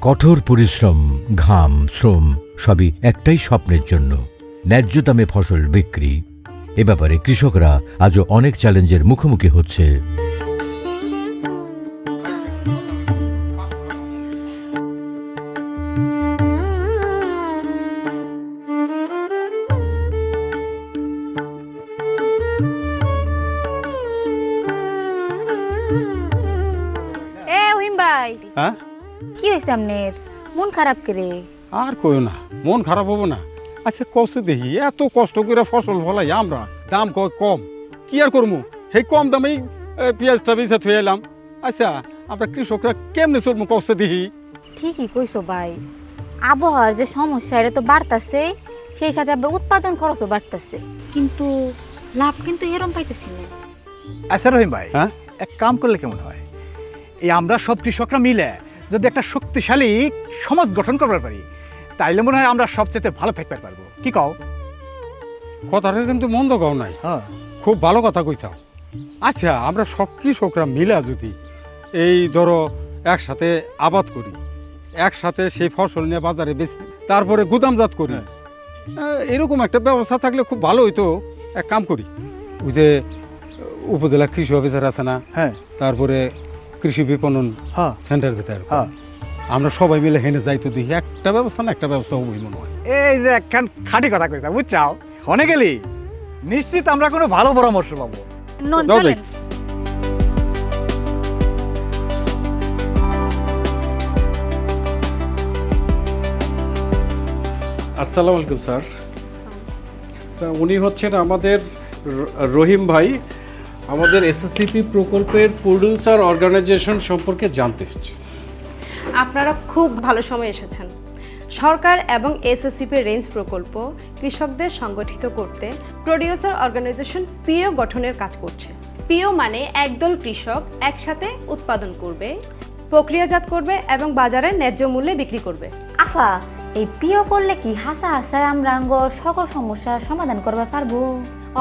কঠোর পরিশ্রম, ঘাম, শ্রম সবই একটাই স্বপ্নের জন্য, ন্যায্য দামে ফসল বিক্রি। এ ব্যাপারে কৃষকরা আজও অনেক চ্যালেঞ্জের মুখোমুখি হচ্ছে। ভাই হ্যাঁ, কি হয়েছে আপনার? মন খারাপ করে? আর কইও না, মন খারাপ হবো না। আচ্ছা কষে দেখি, এত কষ্ট করে ফসল ফলাই আমরা, দাম কম, কি আর করবো? সেই কম দামেই পেঁয়াজটা বেচা থুয়ে এলাম। আচ্ছা আমরা কৃষকরা কেমনে চলবো কষে দেখি? ঠিকই কইছো ভাই, আবহাওয়ার যে সমস্যা এটা তো বাড়তাছে, সেই সাথে আবার উৎপাদন খরচও বাড়তাছে, কিন্তু লাভ কিন্তু এরম পাইতেছি না। আচ্ছা রহিম ভাই, হ্যাঁ, এক কাম করলে কেমন হয়? এই আমরা সব কৃষকরা মিলে যদি একটা শক্তিশালী সমাজ গঠন করতে পারি, তাইলে মনে হয় আমরা সবচেয়ে ভালো থাকতে পারবো। কি কও? কথাটা কিন্তু মন্দ কও নাই, হ্যাঁ, খুব ভালো কথা কইছাও। আচ্ছা আমরা সব কৃষকরা মিলা যদি এই ধরো একসাথে আবাদ করি, একসাথে সেই ফসল নিয়ে বাজারে বেচি, তারপরে গুদামজাত করি, এরকম একটা ব্যবস্থা থাকলে খুব ভালো হইতো। এক কাম করি, ওই যে উপজেলা কৃষি অফিসার আছে না, হ্যাঁ, তারপরে কৃষি বিপণন হ্যাঁ, সেন্টার যেটা, হ্যাঁ, আমরা সবাই মিলে হেনে যাইতো, দেখি একটা ব্যবস্থা না একটা ব্যবস্থা হবোই মনে হয়। এই যে একখান খাঁটি কথা কইছা, বুঝছাও? অনেক গেলি নিশ্চিত আমরা কোনো ভালো পরামর্শ পাবো। নন যাও চলেন। আসসালামু আলাইকুম স্যার। স্যার উনি হচ্ছেন আমাদের রহিম ভাই, আমাদের এসএসসিপি প্রকল্পের প্রোডিউসার অর্গানাইজেশন সম্পর্কে জানতে এসেছে। আপনারা খুব ভালো সময় এসেছেন। সরকার এবং এসএসসিপি রেঞ্জ প্রকল্প কৃষকদের সংগঠিত করতে প্রোডিউসার অর্গানাইজেশন পিও গঠনের কাজ করছে। পিও মানে একদল কৃষক একসাথে উৎপাদন করবে, প্রক্রিয়াজাত করবে এবং বাজারে ন্যায্য মূল্যে বিক্রি করবে। আফা, এই পিও করলে কি হাসা হাসায় আমরা আঙ্গর সকল সমস্যার সমাধান করবার পারবো?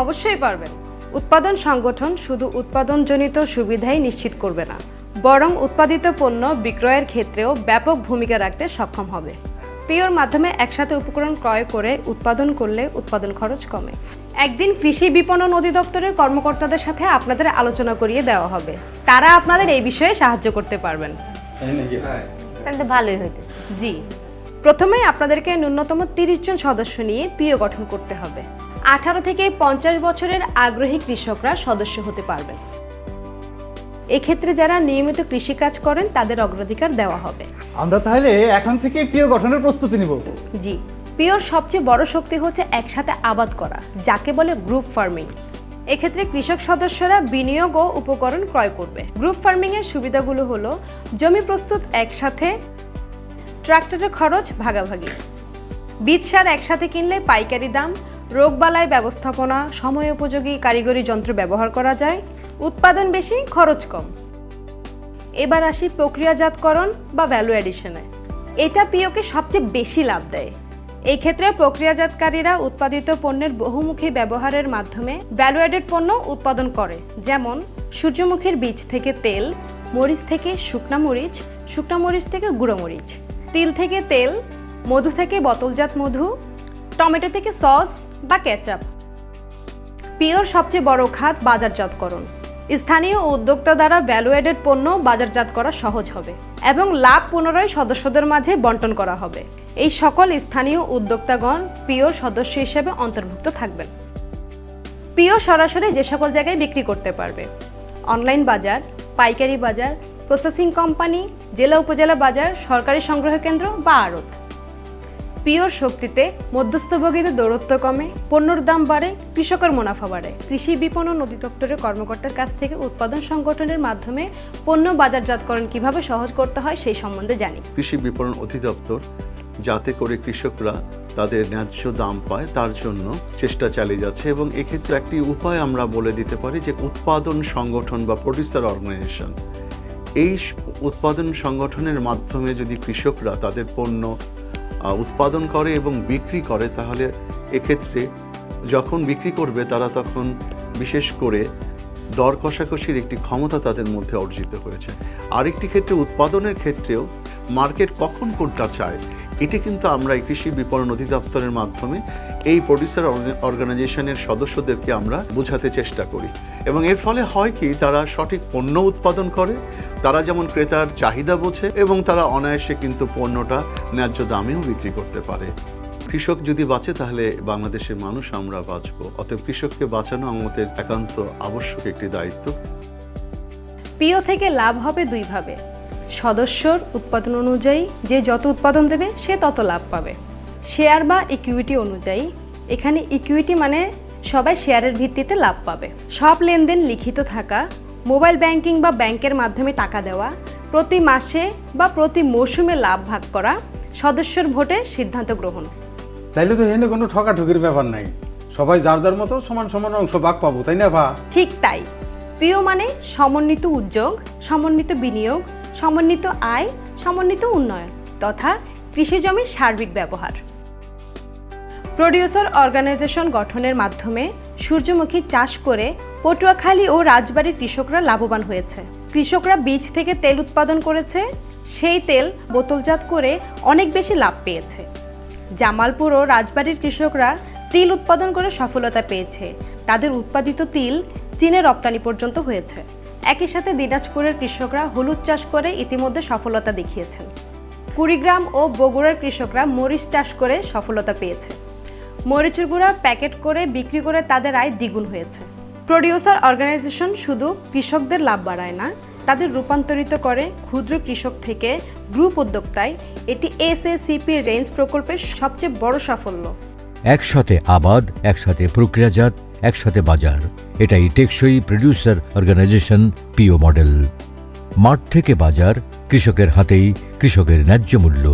অবশ্যই পারবেন। উৎপাদন সংগঠন শুধু উৎপাদনজনিত সুবিধাই নিশ্চিত করবে না, বরং উৎপাদিত পণ্য বিক্রয়ের ক্ষেত্রেও ব্যাপক ভূমিকা রাখতে সক্ষম হবে। পিওর মাধ্যমে একসাথে উপকরণ ক্রয় করে উৎপাদন করলে উৎপাদন খরচ কমে। একদিন কৃষি বিপণন অধিদপ্তরের কর্মকর্তাদের সাথে আপনাদের আলোচনা করিয়ে দেওয়া হবে, তারা আপনাদের এই বিষয়ে সাহায্য করতে পারবেন। তাহলে তো ভালোই হইতেছে। জি, প্রথমেই আপনাদেরকে ন্যূনতম 30 জন সদস্য নিয়ে পিও গঠন করতে হবে। 18 থেকে 50 বছরের আগ্রহী কৃষকরা সদস্য হতে পারবেন। এক্ষেত্রে যারা নিয়মিত কৃষিকাজ করেন তাদের অগ্রাধিকার দেওয়া হবে। আমরা তাহলে এখন থেকে প্রিয় গঠনের প্রস্তুতি নিব। জি, পিওর সবচেয়ে বড় শক্তি হচ্ছে একসাথে আবাদ করা, যাকে বলে গ্রুপ ফার্মিং। এক্ষেত্রে কৃষক সদস্যরা বিনিয়োগ ও উপকরণ ক্রয় করবে। গ্রুপ ফার্মিং এর সুবিধাগুলো হলো জমি প্রস্তুত একসাথে, ট্রাক্টরের খরচ ভাগাভাগি, বীজ সার একসাথে কিনলে পাইকারি দাম, রোগবালাই ব্যবস্থাপনা, সময় উপযোগী কারিগরি যন্ত্র ব্যবহার করা যায়, উৎপাদন বেশি, খরচ কম। এবার আসি প্রক্রিয়াজাতকরণ বা ভ্যালু অ্যাডিশনে। এটা পিওকে সবচেয়ে বেশি লাভ দেয়। এই ক্ষেত্রে প্রক্রিয়াজাতকারীরা উৎপাদিত পণ্যের বহুমুখী ব্যবহারের মাধ্যমে ভ্যালু অ্যাডেড পণ্য উৎপাদন করে, যেমন সূর্যমুখীর বীজ থেকে তেল, মরিচ থেকে শুকনা মরিচ, শুকনা মরিচ থেকে গুঁড়ো মরিচ, তিল থেকে তেল, মধু থেকে বোতলজাত মধু, টমেটো থেকে সস বা কেচাপ। পিওর সবচেয়ে বড় খাত বাজারজাতকরণ। স্থানীয় উদ্যোক্তা দ্বারা ভ্যালু অ্যাডেড পণ্য বাজারজাত করা সহজ হবে এবং লাভ পুনরায় সদস্যদের মাঝে বন্টন করা হবে। এই সকল স্থানীয় উদ্যোক্তাগণ পিওর সদস্য হিসেবে অন্তর্ভুক্ত থাকবেন। পিও সরাসরি যে সকল জায়গায় বিক্রি করতে পারবে: অনলাইন বাজার, পাইকারি বাজার, প্রসেসিং কোম্পানি, জেলা উপজেলা বাজার, সরকারি সংগ্রহ কেন্দ্র বা আড়ত। পিওর শক্তিতে মধ্যস্থভোগীদের দৌরত্ব কমে, পণ্যর দাম বাড়ে, কৃষকের মুনাফা বাড়ে। কৃষি বিপণন অধিদপ্তরের কর্মকর্তার কাছ থেকে উৎপাদন সংগঠনের মাধ্যমে পণ্য বাজারজাতকরণ কিভাবে সহজ করতে হয় সেই সম্বন্ধে জানি। কৃষি বিপণন অধিদপ্তর যাতে করে কৃষকরা তাদের ন্যায্য দাম পায় তার জন্য চেষ্টা চালিয়ে যাচ্ছে, এবং এক্ষেত্রে একটি উপায় আমরা বলে দিতে পারি যে উৎপাদন সংগঠন বা প্রোডিউসার অর্গানাইজেশন। এই উৎপাদন সংগঠনের মাধ্যমে যদি কৃষকরা তাদের পণ্য উৎপাদন করে এবং বিক্রি করে, তাহলে এক্ষেত্রে যখন বিক্রি করবে তারা তখন বিশেষ করে দর কষাকষির একটি ক্ষমতা তাদের মধ্যে অর্জিত হয়েছে। আরেকটি ক্ষেত্রে উৎপাদনের ক্ষেত্রেও মার্কেট কখন কোনটা চায়, এটা কিন্তু আমরা এই কৃষি বিপণন অধিদপ্তরের মাধ্যমে এই প্রডিউসার অর্গানাইজেশনের সদস্যদেরকে আমরা বোঝাতে চেষ্টা করি। এবং এর ফলে হয় কি, তারা সঠিক পণ্য উৎপাদন করে, তারা যেমন ক্রেতার চাহিদা বোঝে এবং তারা অনায়াসে কিন্তু পণ্যটা ন্যায্য দামেও বিক্রি করতে পারে। কৃষক যদি বাঁচে তাহলে বাংলাদেশের মানুষ আমরা বাঁচবো। অতএব কৃষককে বাঁচানো আমাদের একান্ত আবশ্যক একটি দায়িত্ব। পিও থেকে লাভ হবে দুইভাবে। সদস্যর উৎপাদন অনুযায়ী যে যত উৎপাদন দেবে সে তত লাভ পাবে। শেয়ার বা ইকুইটি অনুযায়ী, এখানে ইকুইটি মানে সবাই শেয়ারের ভিত্তিতে লাভ পাবে। সব লেনদেন লিখিত থাকা, মোবাইল ব্যাংকিং বা ব্যাংকের মাধ্যমে টাকা দেওয়া, প্রতি মাসে বা প্রতি মৌসুমে লাভ ভাগ করা, সদস্যর ভোটে সিদ্ধান্ত গ্রহণ। তাইলে তো এখানে কোনো ঠকাঠকির ব্যাপার নাই, সবাই যার যার মতো সমান সমান অংশ ভাগ পাবো, তাই না ভা? ঠিক তাই। পিও মানে সমন্বিত উদ্যোগ, সমন্বিত বিনিয়োগ, সমন্বিত আয়, সমন্বিত উন্নয়ন তথা কৃষি জমির সার্বিক ব্যবহার। প্রডিউসার অর্গানাইজেশন গঠনের মাধ্যমে সূর্যমুখী চাষ করে পটুয়াখালী ও রাজবাড়ীর কৃষকরা লাভবান হয়েছে। কৃষকরা বীজ থেকে তেল উৎপাদন করেছে, সেই তেল বোতলজাত করে অনেক বেশি লাভ পেয়েছে। জামালপুর ও রাজবাড়ীর কৃষকরা তিল উৎপাদন করে সফলতা পেয়েছে, তাদের উৎপাদিত তিল চীনে রপ্তানি পর্যন্ত হয়েছে। একই সাথে দিনাজপুরের কৃষকরা হলুদ চাষ করে ইতিমধ্যে সফলতা দেখিয়েছেন। কুড়িগ্রাম ও বগুড়ার কৃষকরা মরিচ চাষ করে সফলতা পেয়েছে। মরিচের গুঁড়া প্যাকেট করে বিক্রি করে তাদের আয় দ্বিগুণ হয়েছে। প্রডিউসার অর্গানাইজেশন শুধু কৃষকদের লাভ বাড়ায় না, তাদের রূপান্তরিত করে ক্ষুদ্র কৃষক থেকে গ্রুপ উদ্যোক্তায়। এটি এসএসিপি রেঞ্জ প্রকল্পের সবচেয়ে বড় সাফল্য। একসাথে আবাদ, একসাথে প্রক্রিয়াজাত, একসাথে বাজার, এটাই টেকসই প্রডিউসার অর্গানাইজেশন পিও মডেল। মাঠ থেকে বাজার, কৃষকের হাতেই কৃষকের ন্যায্য মূল্য।